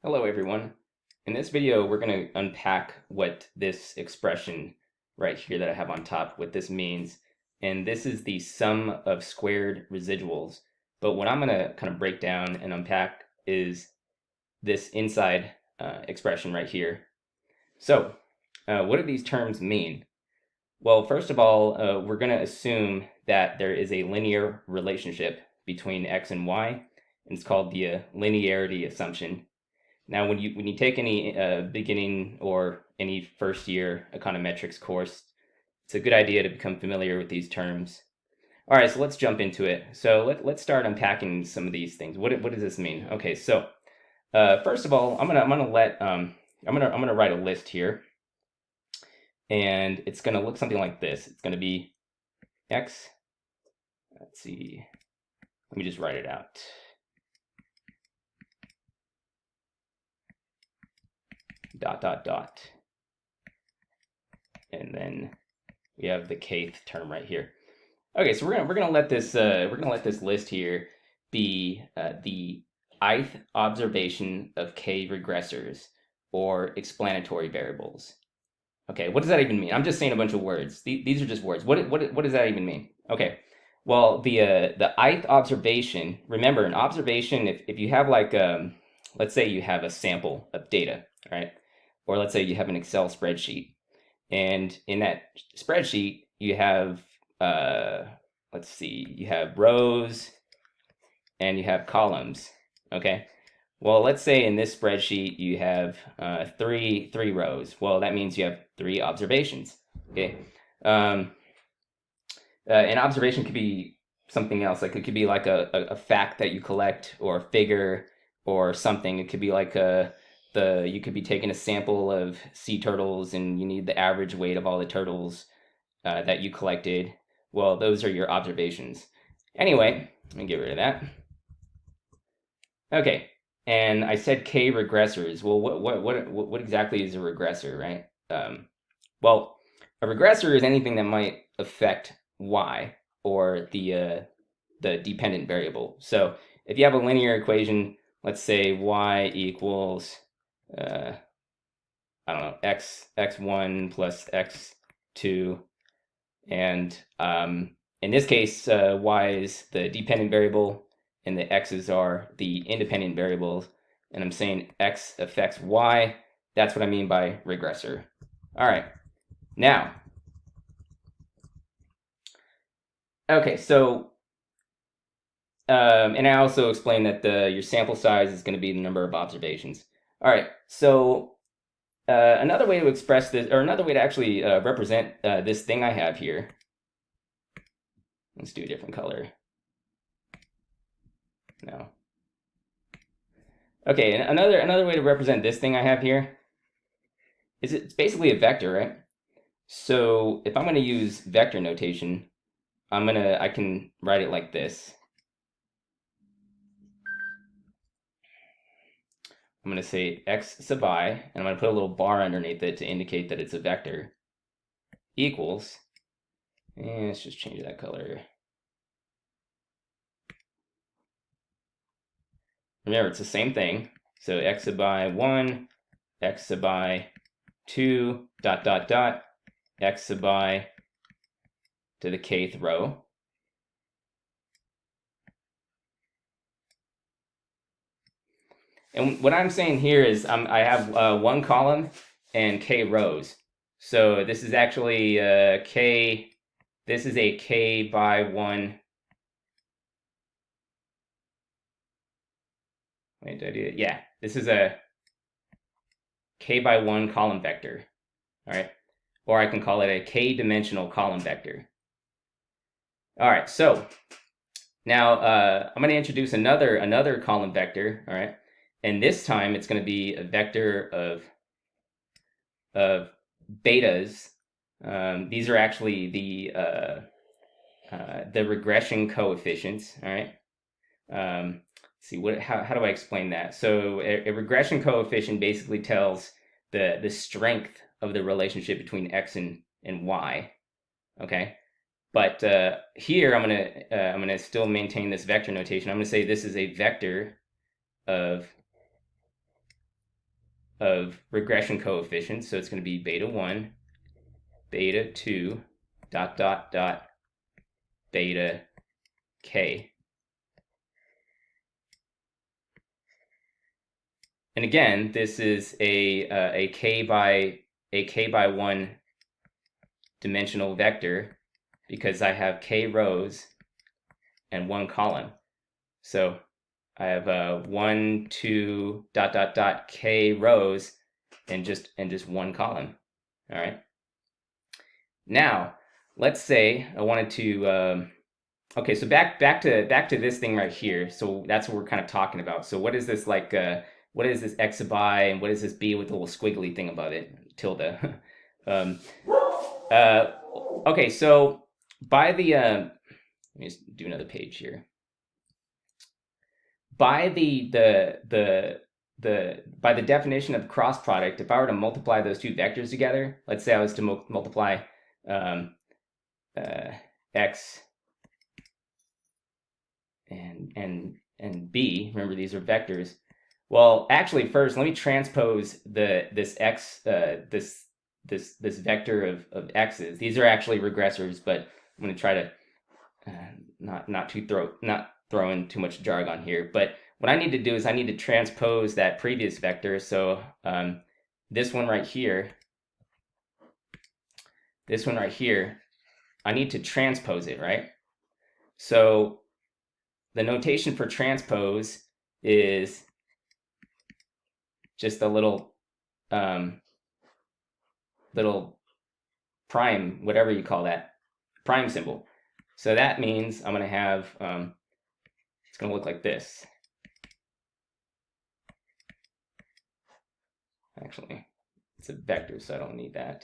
Hello everyone. In this video, we're going to unpack what this expression right here that I have on top, what this means. And this is the sum of squared residuals. But what I'm going to kind of break down and unpack is this inside expression right here. So what do these terms mean? Well, first of all, we're going to assume that there is a linear relationship between x and y, and it's called the linearity assumption. Now, when you take any beginning or any first year econometrics course, it's a good idea to become familiar with these terms. All right, so let's jump into it. So let's start unpacking some of these things. What does this mean? Okay, so first of all, I'm gonna write a list here, and it's gonna look something like this. It's gonna be x. Let's see. Let me just write it out. Dot dot dot, and then we have the kth term right here. Okay, so we're gonna let this list here be the ith observation of k regressors or explanatory variables. Okay, what does that even mean? I'm just saying a bunch of words. These are just words. What does that even mean? Okay, well the ith observation. Remember, an observation. If you have like let's say you have a sample of data, right? Or let's say you have an Excel spreadsheet, and in that spreadsheet you have let's see, you have rows and you have columns. Okay, well, let's say in this spreadsheet you have three rows. Well, that means you have three observations. Okay, an observation could be something else. Like it could be like a fact that you collect, or a figure, or something. It could be like you could be taking a sample of sea turtles and you need the average weight of all the turtles that you collected. Well, those are your observations. Anyway, let me get rid of that. Okay, and I said k regressors. Well, what exactly is a regressor, right? Well, a regressor is anything that might affect y, or the dependent variable. So if you have a linear equation, let's say y equals I don't know, x1 plus x2, and in this case, y is the dependent variable and the x's are the independent variables, and I'm saying x affects y. That's what I mean by regressor. All right, now, okay, so and I also explained that your sample size is going to be the number of observations. All right, so another way to express this, or another way to actually represent this thing I have here. Let's do a different color. No. Okay, and another way to represent this thing I have here is it's basically a vector, right? So if I'm going to use vector notation, I can write it like this. I'm going to say x sub I, and I'm going to put a little bar underneath it to indicate that it's a vector, equals, and let's just change that color. Remember, it's the same thing. So x sub I 1, x sub I 2, dot, dot, dot, x sub I to the kth row. And what I'm saying here is I have one column and k rows. So this is actually k, this is a k by 1. Wait, did I do it? Yeah, this is a k by 1 column vector. All right, or I can call it a k-dimensional column vector. All right, so now I'm going to introduce another column vector. All right, and this time it's going to be a vector of betas. These are actually the regression coefficients. All right. See how do I explain that? So a regression coefficient basically tells the strength of the relationship between x and y. Okay. But here I'm gonna still maintain this vector notation. I'm gonna say this is a vector of regression coefficients. So it's going to be beta 1, beta 2, dot, dot, dot, beta k. And again, this is a k by 1 dimensional vector because I have k rows and 1 column. So I have 1, 2, dot, dot, dot, k rows and just 1 column. All right. Now, let's say I wanted to okay, so back to this thing right here. So that's what we're kind of talking about. So what is this like what is this x sub I and what is this b with the little squiggly thing above it, tilde? Okay, so by the let me just do another page here. By by the definition of cross product, if I were to multiply those two vectors together, let's say I was to multiply x and b. Remember, these are vectors. Well, actually, first let me transpose this vector of x's. These are actually regressors, but I'm going to try to not throw in too much jargon here. But what I need to do is I need to transpose that previous vector. So this one right here, I need to transpose it, right? So the notation for transpose is just a little prime, whatever you call that, prime symbol. So that means I'm going to have, it's going to look like this. Actually, it's a vector, so I don't need that.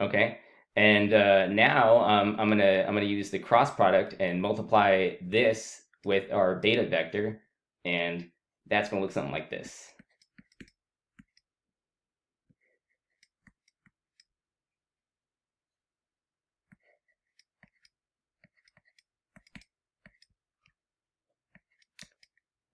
Okay, and now I'm gonna use the cross product and multiply this with our beta vector, and that's gonna look something like this.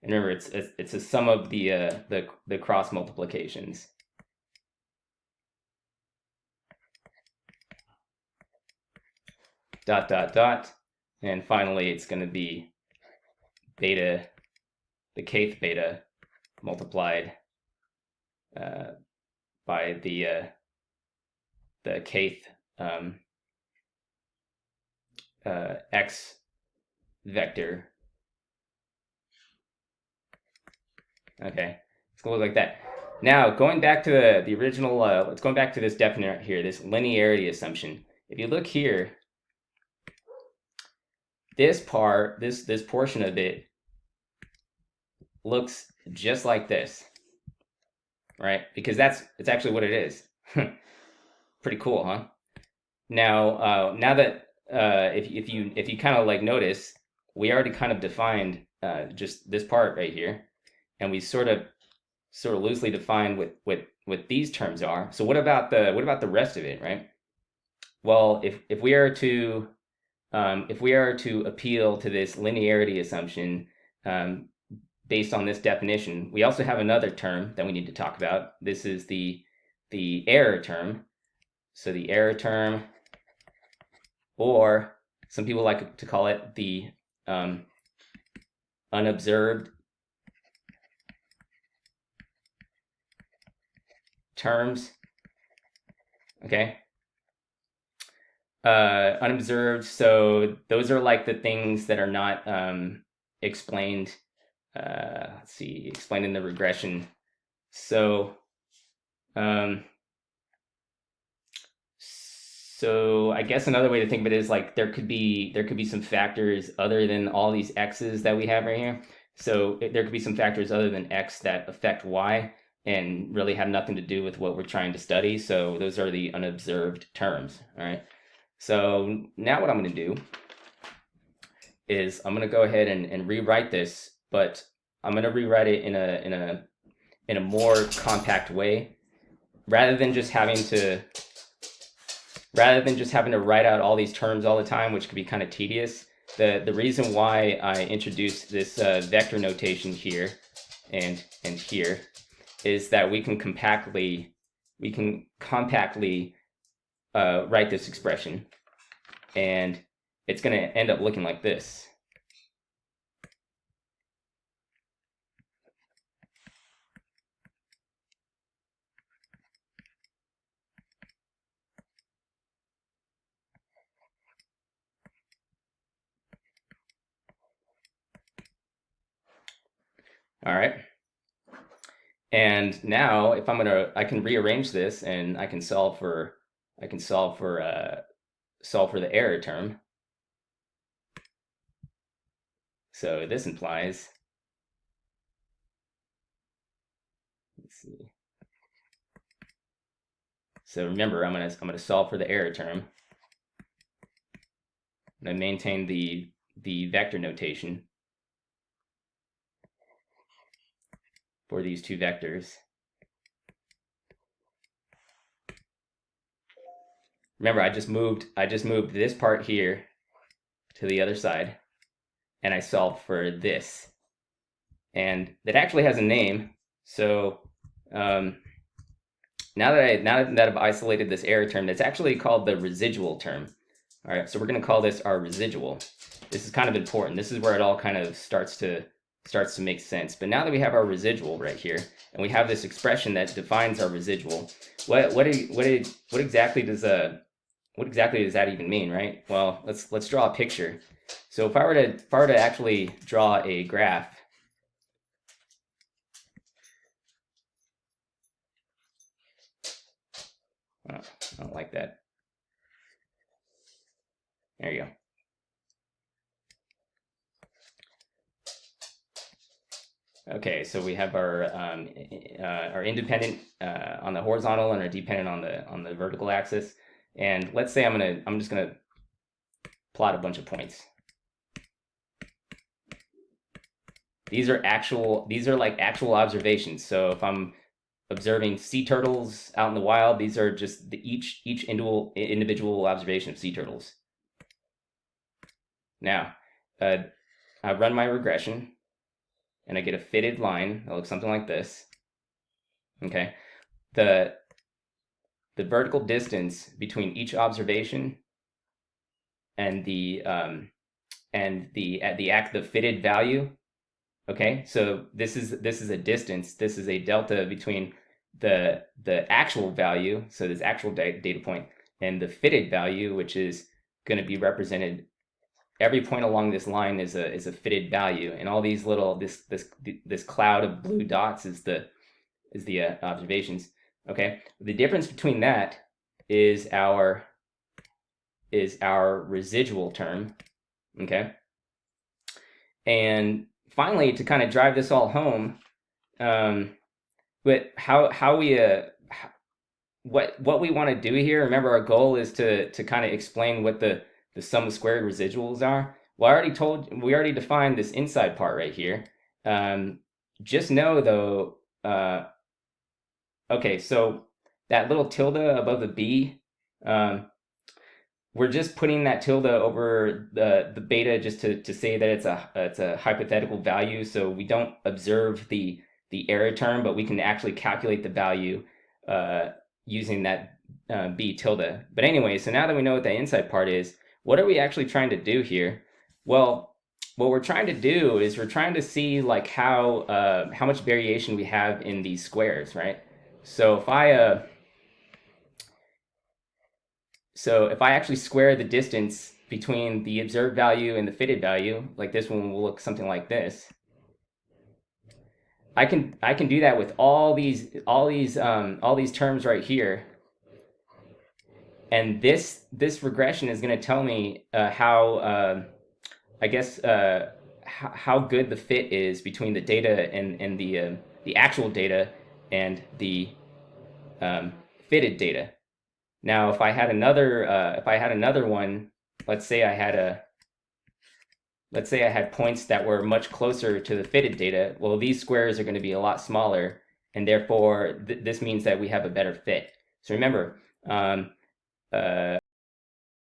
And remember, it's a sum of the cross multiplications. Dot, dot, dot, and finally it's going to be beta, the kth beta multiplied by the kth x vector. Okay, it's going to look like that. Now, going back to the original, let's go back to this definition here, this linearity assumption. If you look here, this part, this portion of it looks just like this, right? Because it's actually what it is. Pretty cool, huh? Now, now that if you kind of like notice, we already kind of defined just this part right here, and we sort of loosely defined what these terms are. So what about the rest of it, right? Well, if we are to appeal to this linearity assumption based on this definition, we also have another term that we need to talk about. This is the error term. So the error term, or some people like to call it the unobserved terms. Okay. Unobserved, so those are like the things that are not explained. Let's see, explained in the regression. So so I guess another way to think of it is like there could be some factors other than all these x's that we have right here. So there could be some factors other than x that affect y and really have nothing to do with what we're trying to study. So those are the unobserved terms. All right. So now what I'm going to do is I'm going to go ahead and rewrite this, but I'm going to rewrite it in a more compact way, rather than just having to rather than just having to write out all these terms all the time, which could be kind of tedious, the reason why I introduced this vector notation here and here is that we can compactly write this expression, and it's going to end up looking like this. All right. And now if I can rearrange this and I can solve for the error term. So this implies, let's see. So remember, I'm gonna solve for the error term. I'm gonna maintain the vector notation for these two vectors. Remember, I just moved this part here to the other side, and I solved for this, and that actually has a name. So now that I've isolated this error term, that's actually called the residual term. All right, so we're going to call this our residual. This is kind of important. This is where it all kind of starts to make sense. But now that we have our residual right here, and we have this expression that defines our residual, what exactly does that even mean, right? Well, let's draw a picture. So if I were to actually draw a graph, oh, I don't like that. There you go. Okay, so we have our independent on the horizontal and our dependent on the vertical axis. And let's say I'm just gonna plot a bunch of points. These are like actual observations. So if I'm observing sea turtles out in the wild, these are just each individual observation of sea turtles. Now, I run my regression, and I get a fitted line that looks something like this. Okay, the vertical distance between each observation and the fitted value. Okay, so this is a distance. This is a delta between the actual value, so this actual data point, and the fitted value, which is going to be represented. Every point along this line is a fitted value, and all these little this cloud of blue dots is the observations. Okay, the difference between that is our residual term. Okay, and finally, to kind of drive this all home, but what we want to do here. Remember, our goal is to kind of explain what the sum of squared residuals are. Well, we already defined this inside part right here. Just know though, okay, so that little tilde above the B, we're just putting that tilde over the beta just to say that it's a hypothetical value. So we don't observe the error term, but we can actually calculate the value using that B tilde. But anyway, so now that we know what the inside part is, what are we actually trying to do here? Well, what we're trying to do is we're trying to see like how much variation we have in these squares, right? So if I actually square the distance between the observed value and the fitted value, like this one will look something like this. I can do that with all these terms right here. And this regression is going to tell me how how good the fit is between the data and the actual data and the fitted data. Now, if I had another one, let's say I had points that were much closer to the fitted data. Well, these squares are going to be a lot smaller, and therefore this means that we have a better fit. So remember, Uh,